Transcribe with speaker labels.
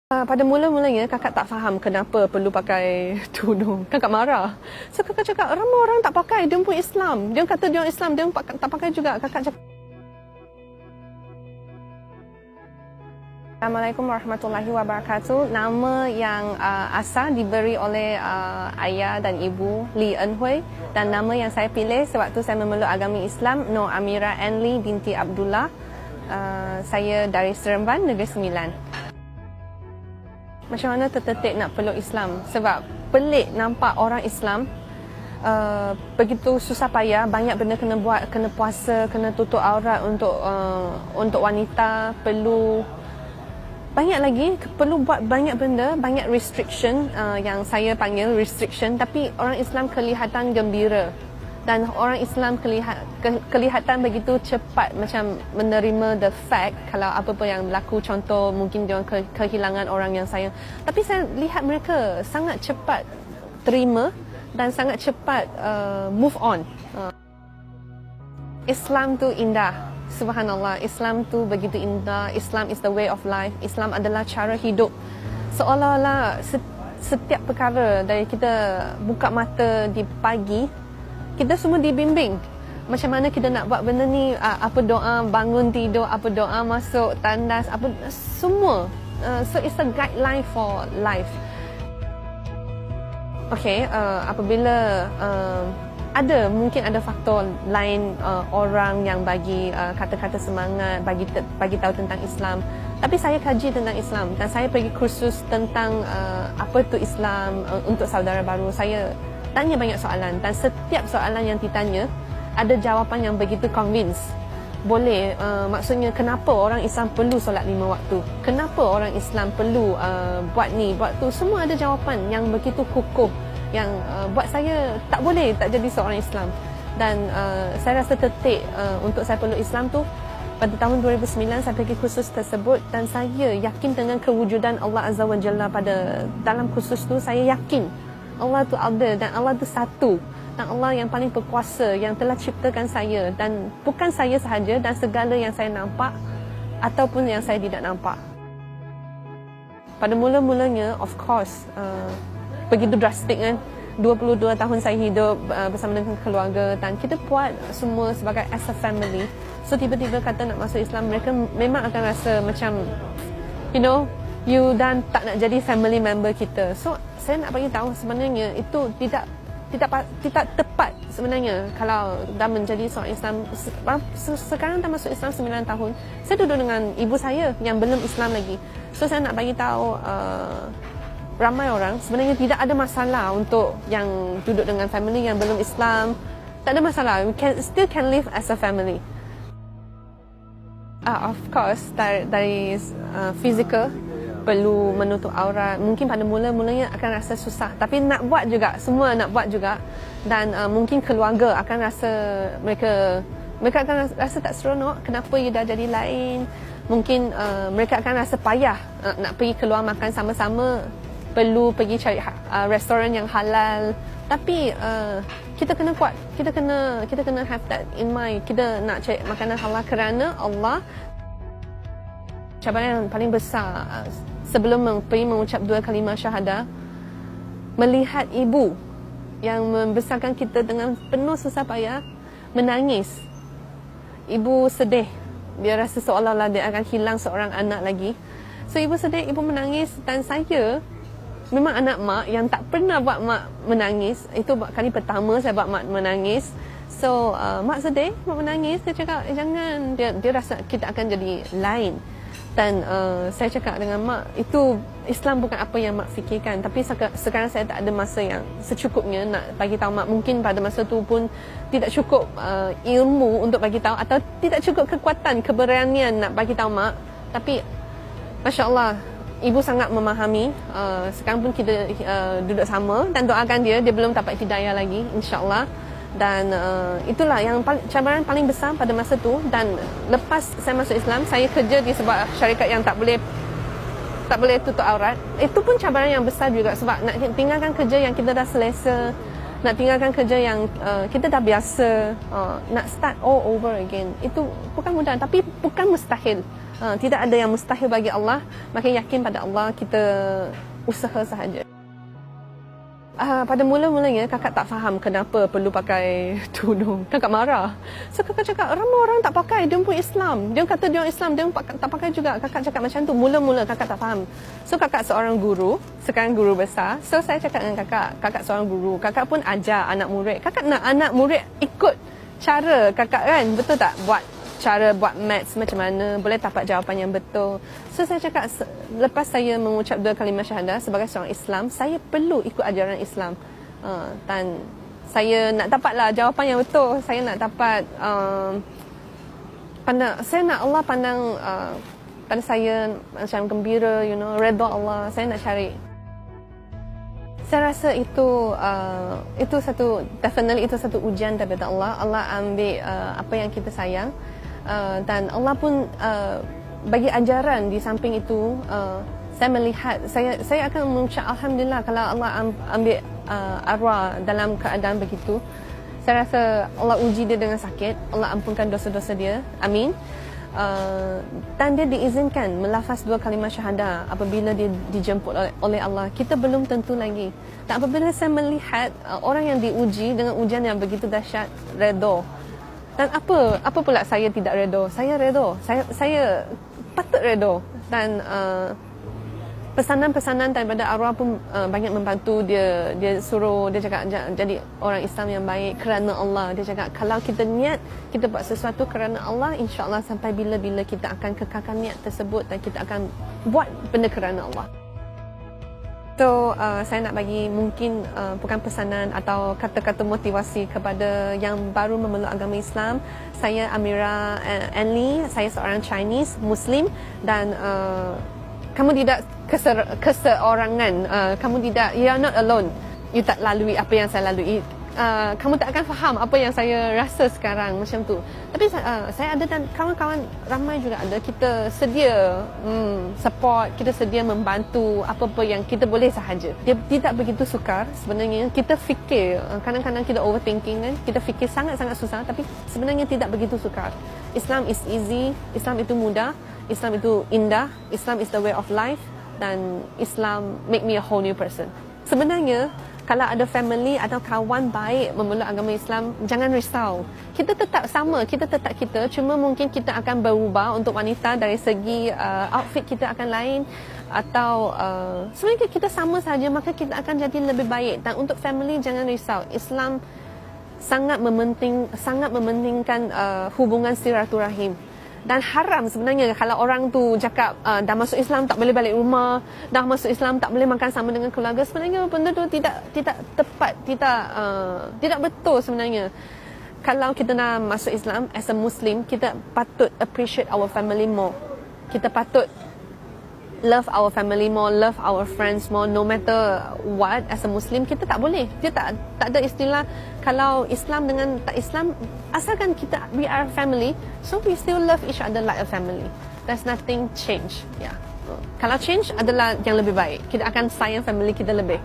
Speaker 1: Pada mula-mulanya kakak tak faham kenapa perlu pakai tudung. Kakak marah. So kakak cakap ramai orang tak pakai, dia pun Islam. Dia kata dia Islam, dia tak pakai juga. Kakak cakap Assalamualaikum warahmatullahi wabarakatuh. Nama yang asal diberi oleh ayah dan ibu Lee En Hui, dan nama yang saya pilih sewaktu saya memeluk agama Islam Nur Amira Anli binti Abdullah. Saya dari Seremban, Negeri Sembilan. Macam mana terdetik nak peluk Islam? Sebab pelik nampak orang Islam begitu susah payah, banyak benda kena buat, kena puasa, kena tutup aurat untuk wanita, perlu banyak lagi, perlu buat banyak benda, banyak restriction, yang saya panggil restriction, tapi orang Islam kelihatan gembira. Dan orang Islam kelihatan begitu cepat macam menerima the fact kalau apa-apa yang berlaku. Contoh mungkin dia kehilangan orang yang sayang. Tapi saya lihat mereka sangat cepat terima dan sangat cepat move on. Islam tu indah. Subhanallah, Islam tu begitu indah. Islam is the way of life. Islam adalah cara hidup. Seolah-olah setiap perkara dari kita buka mata di pagi, kita semua dibimbing macam mana kita nak buat benda ni, apa doa bangun tidur, apa doa masuk tandas, apa semua. So it's a guideline for life. Okay, apabila mungkin ada faktor lain, orang yang bagi kata-kata semangat, bagi tahu tentang Islam. Tapi saya kaji tentang Islam dan saya pergi kursus tentang apa tu Islam untuk saudara baru. Saya tanya banyak soalan dan setiap soalan yang ditanya ada jawapan yang begitu convince. Boleh, maksudnya kenapa orang Islam perlu solat 5 waktu? Kenapa orang Islam perlu buat ni, buat tu? Semua ada jawapan yang begitu kukuh yang buat saya tak boleh tak jadi seorang Islam. Dan saya rasa tertik untuk saya peluk Islam tu pada tahun 2009 saya pergi kursus tersebut dan saya yakin dengan kewujudan Allah Azza wa Jalla. Dalam kursus tu saya yakin Allah tu ada dan Allah tu satu, dan Allah yang paling berkuasa yang telah ciptakan saya, dan bukan saya sahaja dan segala yang saya nampak ataupun yang saya tidak nampak. Pada mula-mulanya of course begitu drastik kan. 22 tahun saya hidup bersama dengan keluarga dan kita buat semua sebagai as a family. So tiba-tiba kata nak masuk Islam, mereka memang akan rasa macam you dan tak nak jadi family member kita. So saya nak bagi tahu sebenarnya itu tidak tepat sebenarnya. Kalau dah menjadi seorang Islam, sekarang dah masuk Islam 9 tahun. Saya duduk dengan ibu saya yang belum Islam lagi. So saya nak bagi tahu ramai orang sebenarnya tidak ada masalah untuk yang duduk dengan family yang belum Islam. Tak ada masalah. We still can live as a family. Of course dari physical perlu menutup aurat. Mungkin pada mula-mulanya akan rasa susah, tapi nak buat juga, semua nak buat juga. Dan mungkin keluarga akan rasa mereka akan rasa tak seronok, kenapa you dah jadi lain. Mungkin mereka akan rasa payah nak pergi keluar makan sama-sama, perlu pergi cari restoran yang halal. Tapi kita kena kuat, kita kena have that in mind. Kita nak cari makanan halal kerana Allah. Cabaran yang paling besar sebelum pergi mengucap 2 kalimah syahadah, melihat ibu yang membesarkan kita dengan penuh susah payah menangis. Ibu sedih, dia rasa seolah-olah dia akan hilang seorang anak lagi. So ibu sedih, ibu menangis, dan saya memang anak mak yang tak pernah buat mak menangis. Itu kali pertama saya buat mak menangis. So mak sedih, mak menangis. Dia cakap jangan, dia rasa kita akan jadi lain. Dan saya cakap dengan mak, itu Islam bukan apa yang mak fikirkan. Tapi sekarang saya tak ada masa yang secukupnya nak bagi tahu mak. Mungkin pada masa tu pun tidak cukup ilmu untuk bagi tahu, atau tidak cukup kekuatan, keberanian nak bagi tahu mak. Tapi Masya Allah, ibu sangat memahami. Sekarang pun kita duduk sama dan doakan dia belum dapat hidayah lagi, insya-Allah. Dan itulah yang cabaran paling besar pada masa tu. Dan lepas saya masuk Islam, saya kerja di sebuah syarikat yang tak boleh tutup aurat. Itu pun cabaran yang besar juga, sebab nak tinggalkan kerja yang kita dah selesa, nak tinggalkan kerja yang kita dah biasa, nak start all over again. Itu bukan mudah, tapi bukan mustahil. Tidak ada yang mustahil bagi Allah. Makin yakin pada Allah, kita usaha sahaja. Pada mula-mulanya kakak tak faham kenapa perlu pakai tudung. Kakak marah. So kakak cakap, ramai orang tak pakai, dia pun Islam. Dia kata dia Islam, dia tak pakai juga. Kakak cakap macam tu. Mula-mula kakak tak faham. So kakak seorang guru, sekarang guru besar. So saya cakap dengan kakak seorang guru. Kakak pun ajar anak murid. Kakak nak anak murid ikut cara kakak kan, betul tak? Buat maths macam mana, boleh dapat jawapan yang betul. So saya cakap, lepas saya mengucap 2 kalimah syahadah sebagai seorang Islam, saya perlu ikut ajaran Islam. Dan saya nak dapatlah jawapan yang betul. Saya nak dapat saya nak Allah pandang pada saya macam gembira, redha Allah. Saya nak cari. Saya rasa itu satu ujian daripada Allah. Allah ambil apa yang kita sayang, dan Allah pun bagi ajaran di samping itu. Saya melihat, saya akan mengucap alhamdulillah kalau Allah ambil arwah dalam keadaan begitu. Saya rasa Allah uji dia dengan sakit, Allah ampunkan dosa-dosa dia, amin. Dan dia diizinkan melafaz 2 kalimah syahadah apabila dia dijemput oleh Allah. Kita belum tentu lagi. Dan apabila saya melihat orang yang diuji dengan ujian yang begitu dahsyat, redha. Dan apa pula saya tidak redha? Saya redha. Saya patut redha. Dan pesanan-pesanan daripada arwah pun banyak membantu dia. Dia suruh, dia cakap jadi orang Islam yang baik kerana Allah. Dia cakap kalau kita niat, kita buat sesuatu kerana Allah, insya-Allah sampai bila-bila kita akan kekalkan niat tersebut dan kita akan buat benda kerana Allah. So saya nak bagi mungkin bukan pesanan atau kata-kata motivasi kepada yang baru memeluk agama Islam. Saya Amira Anli, saya seorang Chinese Muslim, dan kamu tidak keseorangan. Kamu tidak, you are not alone. You tak lalui apa yang saya lalui. Kamu tak akan faham apa yang saya rasa sekarang macam tu. Tapi saya ada dan kawan-kawan ramai juga ada. Kita sedia support, kita sedia membantu apa-apa yang kita boleh sahaja. Dia tidak begitu sukar sebenarnya. Kita fikir, kadang-kadang kita overthinking kan. Kita fikir sangat-sangat susah, tapi sebenarnya tidak begitu sukar. Islam is easy, Islam itu mudah, Islam itu indah, Islam is the way of life, dan Islam make me a whole new person. Sebenarnya kalau ada family atau kawan baik memeluk agama Islam, jangan risau. Kita tetap sama, kita tetap kita. Cuma mungkin kita akan berubah untuk wanita dari segi outfit kita akan lain. Atau sebenarnya kita sama saja, maka kita akan jadi lebih baik. Dan untuk family, jangan risau. Islam sangat mementingkan hubungan silaturahim. Dan haram sebenarnya kalau orang tu cakap dah masuk Islam tak boleh balik rumah, dah masuk Islam tak boleh makan sama dengan keluarga. Sebenarnya benda tu tidak tepat, tidak betul sebenarnya. Kalau kita nak masuk Islam as a Muslim, kita patut appreciate our family more. Kita patut love our family more, love our friends more, no matter what. As a Muslim, kita tak boleh. Dia tak ada istilah kalau Islam dengan tak Islam, asalkan kita we are family, so we still love each other like a family. There's nothing change. Yeah. Kalau change adalah yang lebih baik. Kita akan sayang family kita lebih.